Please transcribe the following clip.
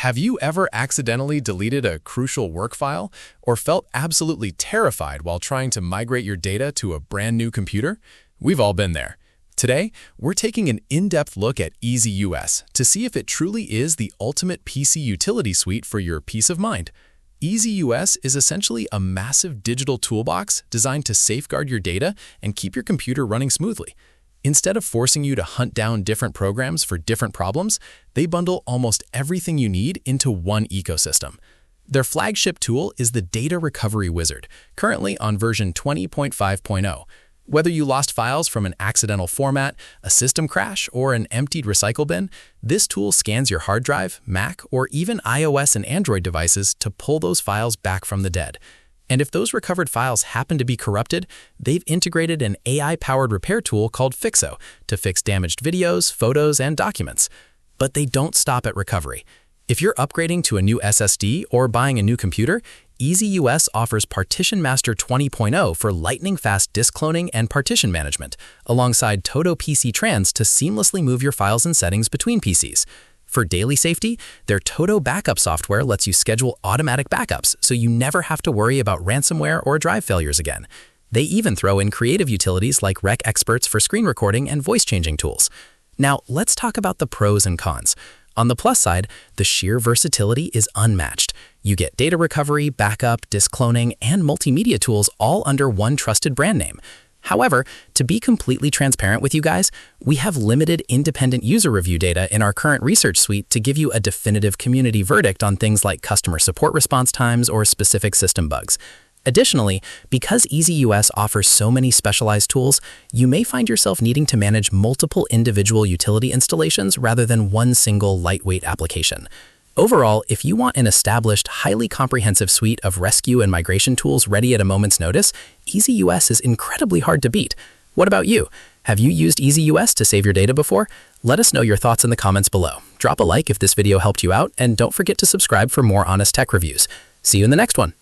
Have you ever accidentally deleted a crucial work file or felt absolutely terrified while trying to migrate your data to a brand new computer? We've all been there. Today, we're taking an in-depth look at EaseUS to see if it truly is the ultimate PC utility suite for your peace of mind. EaseUS is essentially a massive digital toolbox designed to safeguard your data and keep your computer running smoothly. Instead of forcing you to hunt down different programs for different problems, they bundle almost everything you need into one ecosystem. Their flagship tool is the Data Recovery Wizard, currently on version 20.5.0. Whether you lost files from an accidental format, a system crash, or an emptied recycle bin, this tool scans your hard drive, Mac, or even iOS and Android devices to pull those files back from the dead. And if those recovered files happen to be corrupted, they've integrated an AI-powered repair tool called Fixo to fix damaged videos, photos, and documents. But they don't stop at recovery. If you're upgrading to a new SSD or buying a new computer, EaseUS offers Partition Master 20.0 for lightning-fast disk cloning and partition management, alongside Todo PC Trans to seamlessly move your files and settings between PCs. For daily safety, their Todo backup software lets you schedule automatic backups so you never have to worry about ransomware or drive failures again. They even throw in creative utilities like Rec Experts for screen recording and voice-changing tools. Now, let's talk about the pros and cons. On the plus side, the sheer versatility is unmatched. You get data recovery, backup, disk cloning, and multimedia tools all under one trusted brand name. However, to be completely transparent with you guys, we have limited independent user review data in our current research suite to give you a definitive community verdict on things like customer support response times or specific system bugs. Additionally, because EaseUS offers so many specialized tools, you may find yourself needing to manage multiple individual utility installations rather than one single lightweight application. Overall, if you want an established, highly comprehensive suite of rescue and migration tools ready at a moment's notice, EaseUS is incredibly hard to beat. What about you? Have you used EaseUS to save your data before? Let us know your thoughts in the comments below. Drop a like if this video helped you out, and don't forget to subscribe for more honest tech reviews. See you in the next one.